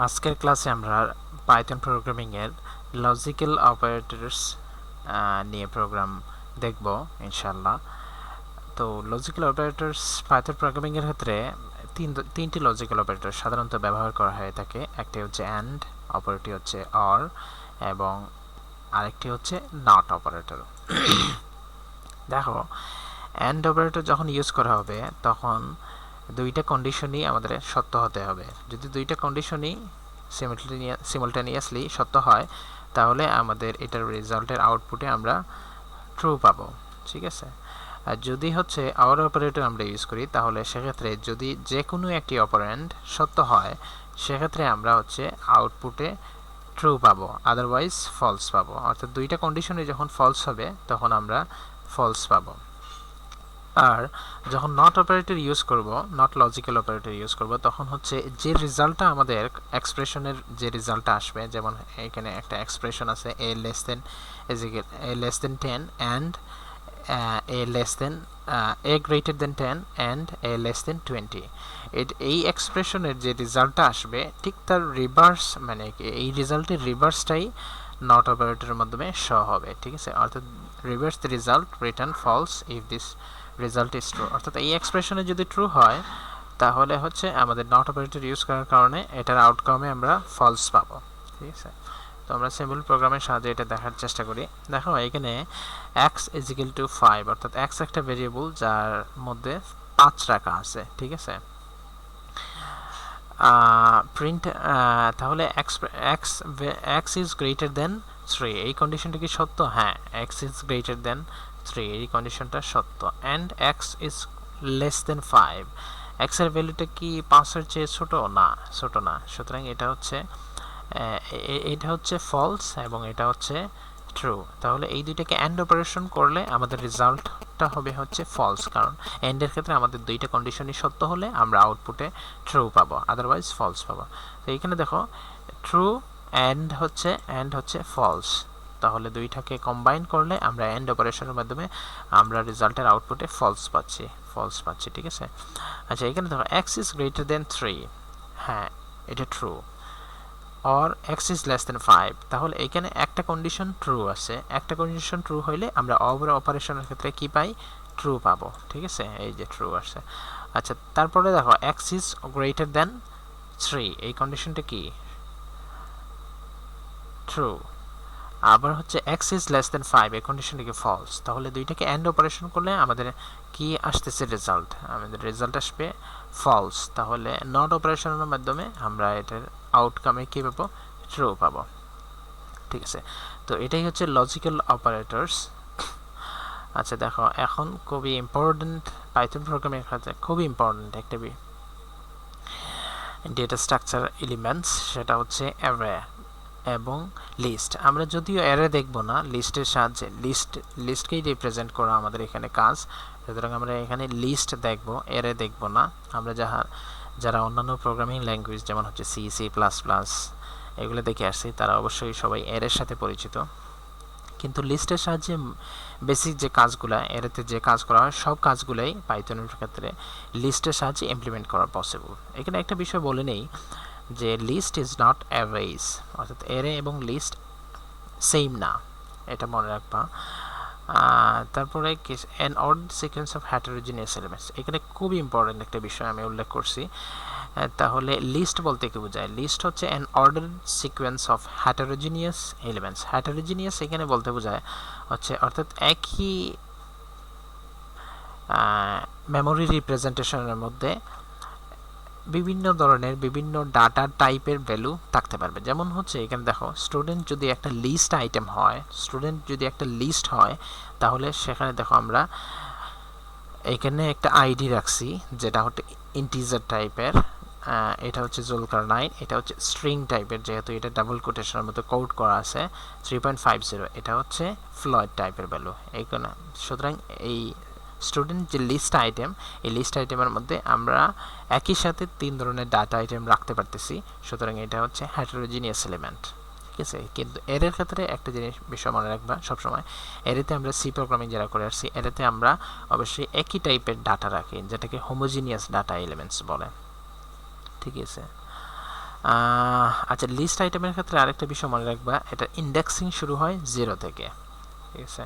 আজকের ক্লাসে আমরা পাইথন প্রোগ্রামিং এর লজিক্যাল অপারেটরস নিয়ে প্রোগ্রাম দেখব ইনশাআল্লাহ। তো লজিক্যাল অপারেটরস পাইথন প্রোগ্রামিং এর ক্ষেত্রে তিনটি লজিক্যাল অপারেটর সাধারণত ব্যবহার করা হয়ে থাকে। একটি হচ্ছে অ্যান্ড, অপরটি হচ্ছে অর এবং আরেকটি হচ্ছে নট অপারেটর। দেখো, অ্যান্ড অপারেটর যখন ইউজ করা হবে তখন দুইটা কন্ডিশনই আমাদের সত্য হতে হবে। যদি দুইটা কন্ডিশনই সিমultaneously সত্য হয় তাহলে আমাদের এটার রেজাল্টের আউটপুটে আমরা ট্রু পাবো। ঠিক আছে, আর যদি হচ্ছে অর অপারেটর আমরা ইউজ করি তাহলে সেক্ষেত্রে যদি যে কোনো একটি অপারেন্ড সত্য হয় সেক্ষেত্রে আমরা হচ্ছে আউটপুটে ট্রু পাবো, আদারওয়াইজ ফলস পাবো। অর্থাৎ দুইটা কন্ডিশনে যখন ফলস হবে তখন আমরা ফলস পাবো। আর যখন নট অপারেটর ইউজ করব, নট লজিক্যাল অপারেটর ইউজ করব, তখন হচ্ছে যে রেজাল্টটা আমাদের এক্সপ্রেশনের যে রেজাল্টটা আসবে, যেমন এখানে একটা এক্সপ্রেশন আছে a less than a less than 10 and a less than a greater than 10 and a less than 20। এই এক্সপ্রেশনের যে রেজাল্টটা আসবে ঠিক তার রিভার্স, মানে এই রেজাল্টের রিভার্সটাই নট অপারেটরের মাধ্যমে শো হবে। ঠিক আছে, অর্থাৎ reverse the result return false if this result is true. অর্থাৎ এই এক্সপ্রেশনে যদি ট্রু হয় তাহলে হচ্ছে আমাদের নট অপারেটর ইউজ করার কারণে এটার আউটকামে আমরা ফলস পাবো। ঠিক আছে, তো আমরা সিম্পল প্রোগ্রামের সাহায্যে এটা দেখার চেষ্টা করি। দেখো এখানে x ইজ ইকুয়াল টু 5, অর্থাৎ x একটা ভেরিয়েবল যার মধ্যে 5 রাখা আছে। ঠিক আছে, প্রিন্ট তাহলে x ইজ গ্রেটার দেন 3, এই কন্ডিশনটা কি সত্য? হ্যাঁ, x ইজ গ্রেটার দেন 3 এই কন্ডিশনটা সত্য। And x is less than 5, x এর ভ্যালুটা কি 5 এর চেয়ে ছোট? না, ছোট না। সুতরাং এটা হচ্ছে ফলস এবং এটা হচ্ছে ট্রু। তাহলে এই দুইটাকে অ্যান্ড অপারেশন করলে আমাদের রেজাল্টটা হবে হচ্ছে ফলস, কারণ অ্যান্ডের ক্ষেত্রে আমাদের দুইটা কন্ডিশনই সত্য হলে আমরা আউটপুটে ট্রু পাবো, আদারওয়াইজ ফলস পাবো। তো এইখানে দেখো ট্রু অ্যান্ড হচ্ছে ফলস, তাহলে দুইটাকে কম্বাইন করলে আমরা অ্যান্ড অপারেশনের মাধ্যমে আমরা রেজাল্টের আউটপুটে ফলস পাচ্ছি। ঠিক আছে, আচ্ছা এখানে দেখো x ইজ গ্রেটার দেন 3, হ্যাঁ এটা true. Or x is less than 5, তাহলে এখানে একটা কন্ডিশন ট্রু আছে, একটা কন্ডিশন ট্রু হইলে আমরা অর অপারেশনের ক্ষেত্রে কি পাই? ট্রু পাবো। ঠিক আছে, এই যে ট্রু আসছে। আচ্ছা তারপরে দেখো x ইজ গ্রেটার দেন 3, এই কন্ডিশনটা কি? ট্রু। আবার হচ্ছে x ইজ লেস দেন 5, এই কন্ডিশনটা কি? ফলস। তাহলে দুইটাকে এন্ড অপারেশন করলে আমাদের কি আসতেছে রেজাল্ট? আমাদের রেজাল্ট আসবে ফলস। তাহলে নট অপারেশনের মাধ্যমে আমরা এটার আউটকামে কি পাবো? ট্রু পাবো। ঠিক আছে, তো এটাই হচ্ছে লজিক্যাল অপারেটরস। আচ্ছা দেখো, এখন খুবই ইম্পর্টেন্ট পাইথন প্রোগ্রামের ক্ষেত্রে খুবই ইম্পর্টেন্ট একটা ডেটা স্ট্রাকচার এলিমেন্টস, সেটা হচ্ছে অ্যারে এবং লিস্ট। আমরা যদিও অ্যারে দেখব না, লিস্টের সাহায্যে লিস্টকেই রিপ্রেজেন্ট করা আমাদের এখানে কাজ। সুতরাং আমরা এখানে লিস্ট দেখব, অ্যারে দেখব না। আমরা যারা অন্যান্য প্রোগ্রামিং ল্যাঙ্গুয়েজ যেমন হচ্ছে সি, C++ এগুলো দেখে আসছি তারা অবশ্যই সবাই অ্যারের সাথে পরিচিত। কিন্তু লিস্টের সাহায্যে বেসিক যে কাজগুলো অ্যারেতে যে কাজ করা হয় সব কাজগুলোই পাইথনের ক্ষেত্রে লিস্টের সাহায্যে ইমপ্লিমেন্ট করা পসিবল। এখানে একটা বিষয় বলে নেই যে লিস্ট ইজ নট অ্যারেজ, অর্থাৎ অ্যারে এবং লিস্ট সেম না, এটা মনে রাখবা। তারপরে an order sequence of হেটারোজিনিয়াস elements, এখানে খুব ইম্পর্টেন্ট একটা বিষয় আমি উল্লেখ করছি। তাহলে লিস্ট বলতে কি বোঝায়? লিস্ট হচ্ছে an order sequence of হেটারোজিনিয়াস elements. হেটারোজিনিয়াস এখানে বলতে বোঝায় হচ্ছে অর্থাৎ একই মেমোরি রিপ্রেজেন্টেশনের মধ্যে বিভিন্ন ধরনের বিভিন্ন ডাটা টাইপের ভ্যালু থাকতে পারবে। যেমন হচ্ছে এখানে দেখো, স্টুডেন্ট যদি একটা লিস্ট হয় তাহলে সেখানে দেখো আমরা এখানে একটা আইডি রাখছি যেটা হচ্ছে ইন্টিজার টাইপের, এটা হচ্ছে জুলকারনাইন, এটা হচ্ছে স্ট্রিং টাইপের, যেহেতু এটা ডাবল কোটেশনের মধ্যে কোড করা আছে 3.50, এটা হচ্ছে ফ্লয়েড টাইপের ভ্যালু এইখানে। সুতরাং এই স্টুডেন্ট যে লিস্ট আইটেম, এই লিস্ট আইটেমের মধ্যে আমরা একই সাথে 3 ধরনের ডাটা আইটেম রাখতে পারতেছি। সুতরাং এটা হচ্ছে হেটারোজিনিয়াস এলিমেন্ট। ঠিক আছে, কিন্তু এর ক্ষেত্রে একটা বিষয় মনে রাখবা সবসময়, এরেতে আমরা সি প্রোগ্রামিং যারা করে আসছি এরেতে আমরা অবশ্যই একই টাইপের ডাটা রাখি, যেটাকে হোমোজিনিয়াস ডাটা এলিমেন্টস বলে। ঠিক আছে, আচ্ছা, লিস্ট আইটেমের ক্ষেত্রে আরেকটা বিষয় মনে রাখবা, এটা ইন্ডেক্সিং শুরু হয় 0 থেকে, ঠিক আছে।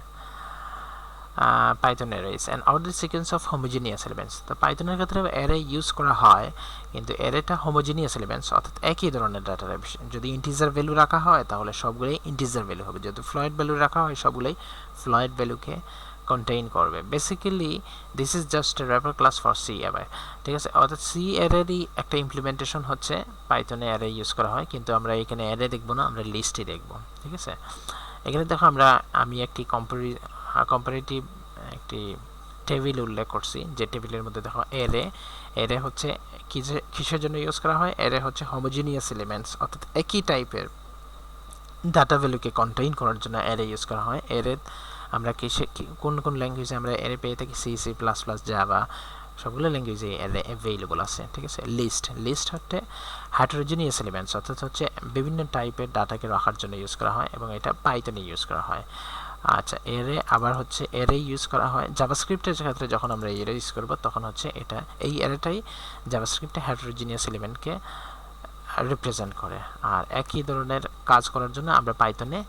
Python array is an order sequence of homogeneous elements. তো পাইথনের ক্ষেত্রে অ্যারে ইউজ করা হয়, কিন্তু অ্যারেটা হোমোজিনিয়াস এলিমেন্টস, অর্থাৎ একই ধরনের ডাটা টাইপ। যদি ইন্টিজার ভ্যালু রাখা হয় তাহলে সবগুলোই ইন্টিজার ভ্যালু হবে, যদি ফ্লয়েড ভ্যালু রাখা হয় সবগুলোই ফ্লয়েড ভ্যালুকে কন্টেইন করবে। Basically this is just a wrapper class for C array, ঠিক আছে। অর্থাৎ সি অ্যারেরই একটা ইমপ্লিমেন্টেশন হচ্ছে পাইথনে অ্যারে ইউজ করা হয়, কিন্তু আমরা এখানে অ্যারে দেখবো না, আমরা লিস্টই দেখবো, ঠিক আছে। এখানে দেখো আমি একটি কম্পারেটিভ একটি টেবিল উল্লেখ করছি, যে টেবিলের মধ্যে দেখো অ্যারে হচ্ছে কিসের জন্য ইউজ করা হয়। অ্যারে হচ্ছে হোমোজিনিয়াস এলিমেন্টস, অর্থাৎ একই টাইপের ডাটা ভ্যালুকে কন্টেইন করার জন্য অ্যারে ইউজ করা হয়। অ্যারে আমরা কোন কোন ল্যাঙ্গুয়েজে আমরা অ্যারে পেয়ে থাকি, C, C plus plus, Java, সবগুলো ল্যাঙ্গুয়েজে অ্যারে অ্যাভেইলেবল আছে, ঠিক আছে। লিস্ট হচ্ছে হেটেরোজেনিয়াস এলিমেন্টস, অর্থাৎ হচ্ছে বিভিন্ন টাইপের ডাটাকে রাখার জন্য ইউজ করা হয়, এবং এটা পাইথনে ইউজ করা হয়। আচ্ছা, অ্যারে আবার হচ্ছে অ্যারে ইউজ করা হয় জাভাস্ক্রিপ্টের ক্ষেত্রে। যখন আমরা অ্যারে ইউজ করব তখন হচ্ছে এই অ্যারেটাই জাভাস্ক্রিপ্টে হেটেরোজেনিয়াস এলিমেন্টকে রিপ্রেজেন্ট করে। আর একই ধরনের কাজ করার জন্য আমরা পাইথনে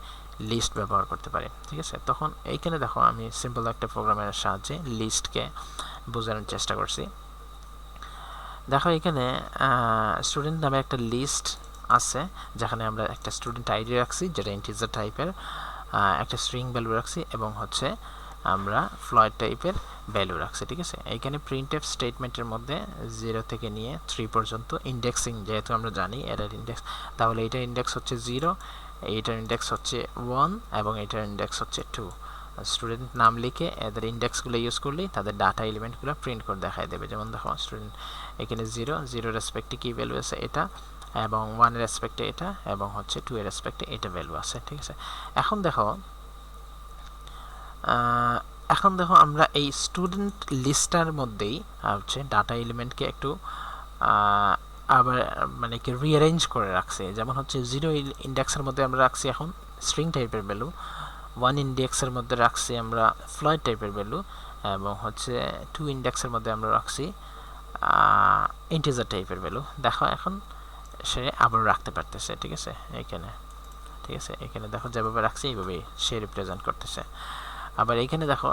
লিস্ট ব্যবহার করতে পারি, ঠিক আছে। তখন এইখানে দেখো আমি সিম্পল একটা প্রোগ্রামের সাহায্যে লিস্টকে বোঝানোর চেষ্টা করছি। দেখো এখানে স্টুডেন্ট নামে একটা লিস্ট আছে, যেখানে আমরা একটা স্টুডেন্ট আইডি রাখছি যেটা ইন্টিজার টাইপের, একটা স্ট্রিং ভ্যালু রাখছি, এবং হচ্ছে আমরা ফ্লয়েড টাইপের ভ্যালু রাখছি, ঠিক আছে। এইখানে প্রিন্টএফ স্টেটমেন্টের মধ্যে 0 থেকে নিয়ে 3 পর্যন্ত ইন্ডেক্সিং, যেহেতু আমরা জানি এটার ইন্ডেক্স, তাহলে এইটার ইন্ডেক্স হচ্ছে 0, এইটার ইন্ডেক্স হচ্ছে 1, এবং এইটার ইন্ডেক্স হচ্ছে 2। স্টুডেন্ট নাম লিখে এদের ইন্ডেক্সগুলো ইউজ করলেই তাদের ডাটা এলিমেন্টগুলো প্রিন্ট করে দেখায় দেবে। যেমন দেখো স্টুডেন্ট এখানে 0 রেসপেক্টে কি ভ্যালু আছে এটা, এবং 1 এর রেসপেক্টে এটা, এবং হচ্ছে 2 এর রেসপেক্টে এটা ভ্যালু আছে, ঠিক আছে। এখন দেখো আমরা এই স্টুডেন্ট লিস্টার মধ্যেই হচ্ছে ডাটা এলিমেন্টকে একটু আবার মানে কি রিঅ্যারেঞ্জ করে রাখছে। যেমন হচ্ছে 0 ইন্ডেক্সের মধ্যে আমরা রাখছি এখন স্ট্রিং টাইপের ভ্যালু, 1 ইন্ডেক্সের মধ্যে রাখছি আমরা ফ্লয়েড টাইপের ভ্যালু, এবং হচ্ছে 2 ইন্ডেক্সের মধ্যে আমরা রাখছি ইন্টিজার টাইপের ভ্যালু। দেখো এখন সে আবার রাখতে পারতেছে, ঠিক আছে। এখানে ঠিক আছে, এখানে দেখো যেভাবে রাখছি এইভাবেই সে রিপ্রেজেন্ট করতেছে। আবার এইখানে দেখো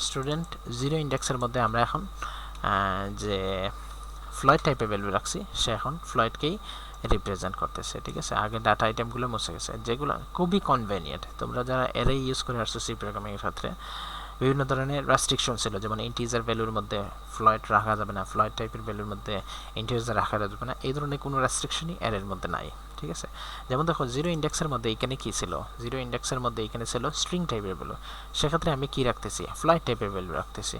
স্টুডেন্ট 0 ইন্ডেক্সের মধ্যে আমরা এখন যে ফ্লয়েড টাইপের ভ্যালু রাখছি, সে এখন ফ্লয়েডকেই রিপ্রেজেন্ট করতেছে, ঠিক আছে। আগে ডাটা আইটেমগুলো মুছে গেছে, যেগুলো খুবই কনভেনিয়েন্ট। তোমরা যারা অ্যারে ইউজ করে আসছো সি প্রোগ্রামিংয়ের ক্ষেত্রে, বিভিন্ন ধরনের রেস্ট্রিকশন ছিল, যেমন ইন্টিজার ভ্যালুর মধ্যে ফ্লয়েড রাখা যাবে না, ফ্লয়েড টাইপের ভ্যালুর মধ্যে ইন্টিজার রাখা যাবে না, এই ধরনের কোনো রেস্ট্রিকশনই অ্যারের মধ্যে নাই, ঠিক আছে। যেমন দেখো 0 ইন্ডেক্সের মধ্যে এখানে কি ছিল, 0 ইন্ডেক্সের মধ্যে এখানে ছিল স্ট্রিং টাইপের ভ্যালু, সেক্ষেত্রে আমি কি রাখতেছি, ফ্লয়েড টাইপের ভ্যালু রাখতেছি।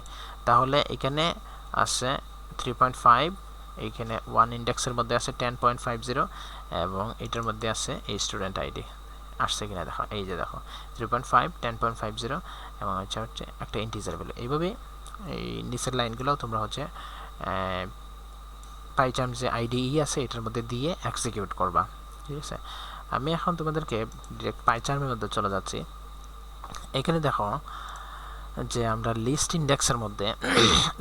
তাহলে এখানে আছে 3.5, এইখানে 1 ইন্ডেক্সের মধ্যে আছে 10.50, এবং এটার মধ্যে আছে এই স্টুডেন্ট আইডি আসছে কিনা দেখো, এই যে দেখো 3.5, 10.50, এবং হচ্ছে একটা ইন্টিজার ভ্যালু। এইভাবে এই নিচের লাইনগুলো তোমরা হচ্ছে পাইচার্ম যে আইডিই আছে এটার মধ্যে দিয়ে এক্সিকিউট করবা, ঠিক আছে। আমি এখন তোমাদেরকে ডিরেক্ট পাইচার্মের মধ্যে চলে যাচ্ছি। এখানে দেখো যে আমরা লিস্ট ইন্ডেক্সের মধ্যে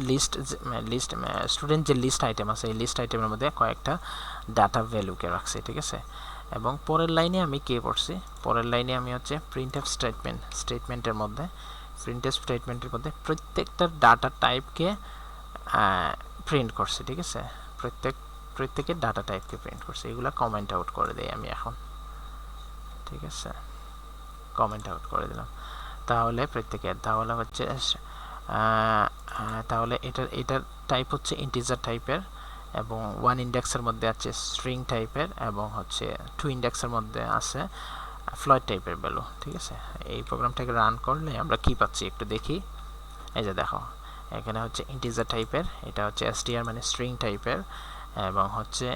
লিস্ট স্টুডেন্ট যে লিস্ট আইটেম আছে, এই লিস্ট আইটেমের মধ্যে কয়েকটা ডাটা ভ্যালুকে রাখছি, ঠিক আছে। এবং পরের লাইনে আমি কে করছি, পরের লাইনে আমি হচ্ছে প্রিন্টএফ স্টেটমেন্টের মধ্যে প্রত্যেকটা ডাটা টাইপকে প্রিন্ট করছি, ঠিক আছে। প্রত্যেকের ডাটা টাইপকে প্রিন্ট করছি, এগুলো কমেন্ট আউট করে দিই আমি এখন, ঠিক আছে। কমেন্ট আউট করে দিলাম, তাহলে প্রত্যেকের তাহলে হচ্ছে তাহলে এটার টাইপ হচ্ছে ইন্টিজার টাইপের, এবং 1 ইন্ডেক্সের মধ্যে আছে স্ট্রিং টাইপের, এবং হচ্ছে 2 ইন্ডেক্সের মধ্যে আছে ফ্লয়েড টাইপের ভ্যালু, ঠিক আছে। এই প্রোগ্রামটাকে রান করলে আমরা কি পাচ্ছি একটু দেখি। এই যে দেখো এখানে হচ্ছে ইন্টিজার টাইপের, এটা হচ্ছে str মানে স্ট্রিং টাইপের, এবং হচ্ছে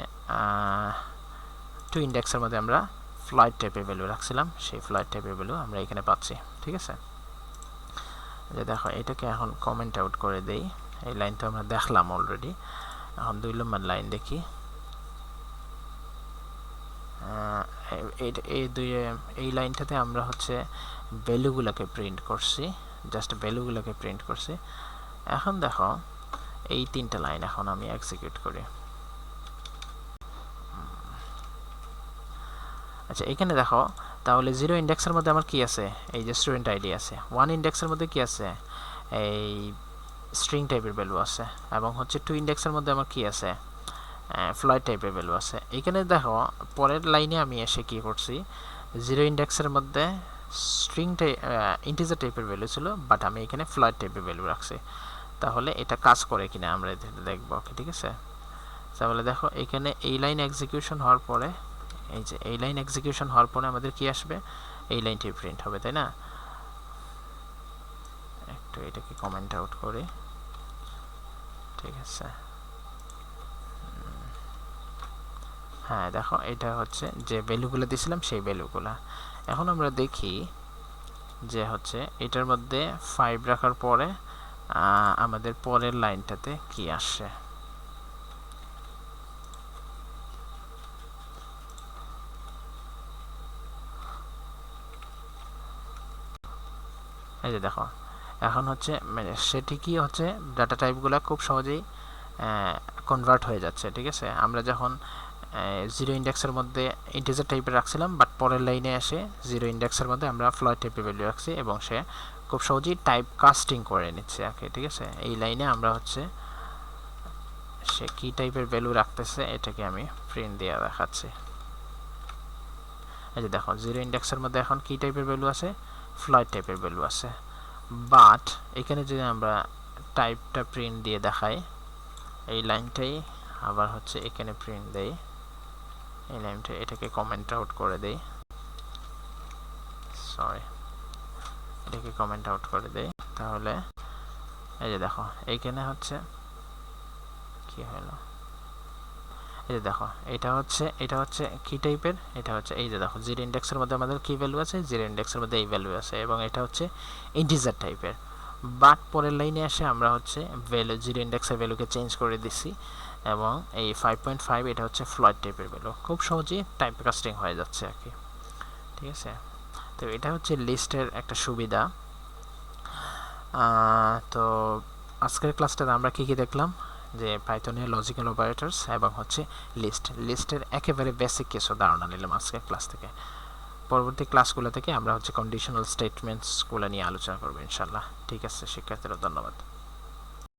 2 ইন্ডেক্সের মধ্যে আমরা ফ্লয়েড টাইপের ভ্যালু রাখছিলাম, সেই ফ্লয়েড টাইপের ভ্যালু আমরা এখানে পাচ্ছি, ঠিক আছে। যে দেখো এটাকে এখন কমেন্ট আউট করে দেই, এই লাইনটা আমরা দেখলাম অলরেডি। এখন 2 নম্বর লাইন দেখি। এই লাইনটাতে আমরা হচ্ছে ভ্যালুগুলোকে প্রিন্ট করছি, জাস্ট ভ্যালুগুলোকে প্রিন্ট করছি। এখন দেখো এই 3টা লাইন এখন আমি এক্সিকিউট করি। আচ্ছা এখানে দেখো তাহলে 0 ইন্ডেক্সের মধ্যে আমার কি আছে, এই যে স্টুডেন্ট আইডি আছে। 1 ইন্ডেক্সের মধ্যে কি আছে, এই স্ট্রিং টাইপের ভ্যালু আছে। এবং হচ্ছে 2 ইন্ডেক্সের মধ্যে আমার কি আছে, ফ্লয়েড টাইপের ভ্যালু আছে। এখানে দেখো পরের লাইনে আমি এসে কি করছি, 0 ইন্ডেক্সের মধ্যে স্ট্রিং ইন্টিজার টাইপের ভ্যালু ছিল, বাট আমি এখানে ফ্লয়েড টাইপের ভ্যালু রাখছি। তাহলে এটা কাজ করে কিনা আমরা দেখব। ওকে ঠিক আছে, তাহলে দেখো এখানে এই লাইন এক্সিকিউশন হওয়ার পরে, এই যে এই লাইন এক্সিকিউশন হওয়ার পরে আমাদের কি আসবে, এই লাইনটি প্রিন্ট হবে, তাই না? একটু এটাকে কমেন্ট আউট করি, ঠিক আছে। হ্যাঁ দেখো এটা হচ্ছে যে ভ্যালুগুলো দিয়েছিলাম সেই ভ্যালুগুলো। এখন আমরা দেখি যে হচ্ছে এটার মধ্যে 5 রাখার পরে আমাদের পরের লাইনটাতে কি আসে। এই যে দেখো এখন হচ্ছে মানে সেটি কি হচ্ছে ডাটা টাইপগুলো খুব সহজেই কনভার্ট হয়ে যাচ্ছে, ঠিক আছে। আমরা যখন 0 ইন্ডেক্সের মধ্যে ইন্টিজার টাইপের রাখছিলাম, বাট পরের লাইনে এসে 0 ইন্ডেক্সের মধ্যে আমরা ফ্লয়েড টাইপের ভ্যালু রাখছি এবং সে খুব সহজেই টাইপ কাস্টিং করে নিচ্ছে আর কি, ঠিক আছে। এই লাইনে আমরা হচ্ছে সে কি টাইপের ভ্যালু রাখতেছে এটাকে আমি প্রিন্ট দিয়ে দেখাচ্ছি। এই যে দেখো 0 ইন্ডেক্সের মধ্যে এখন কি টাইপের ভ্যালু আছে, ফ্লয়েড টাইপের ভ্যালু আছে। বাট এখানে যদি আমরা টাইপটা প্রিন্ট দিয়ে দেখাই, এই লাইনটাই আবার হচ্ছে এখানে প্রিন্ট দেই, এই লাইনটা এটাকে কমেন্ট আউট করে দেই, সরি এটাকে কমেন্ট আউট করে দেই। তাহলে এই যে দেখো এইখানে হচ্ছে কি হলো, এই যে দেখো এটা হচ্ছে কি টাইপের, এটা হচ্ছে এই যে দেখো 0 ইন্ডেক্সের মধ্যে আমাদের কি ভ্যালু আছে, 0 ইন্ডেক্সের মধ্যে এই ভ্যালু আছে এবং এটা হচ্ছে ইন্টিজার টাইপের। বাট পরের লাইনে এসে আমরা হচ্ছে ভ্যালু 0 ইন্ডেক্সের ভ্যালুকে চেঞ্জ করে দিছি এবং এই 5.5 এটা হচ্ছে ফ্লয়েড টাইপের ভ্যালু। খুব সহজেই টাইপ কাস্টিং হয়ে যাচ্ছে আর কি, ঠিক আছে। তো এটা হচ্ছে লিস্টের একটা সুবিধা। তো আজকের ক্লাসটাতে আমরা কি দেখলাম, যে পাইথনের লজিক্যাল অপারেটরস এবং হচ্ছে লিস্টের একেবারে বেসিক কিছু ধারণা নিলাম আজকের ক্লাস থেকে। পরবর্তী ক্লাসগুলো থেকে আমরা হচ্ছে কন্ডিশনাল স্টেটমেন্টসগুলো নিয়ে আলোচনা করবো ইনশাল্লাহ। ঠিক আছে শিক্ষার্থীরা, ধন্যবাদ।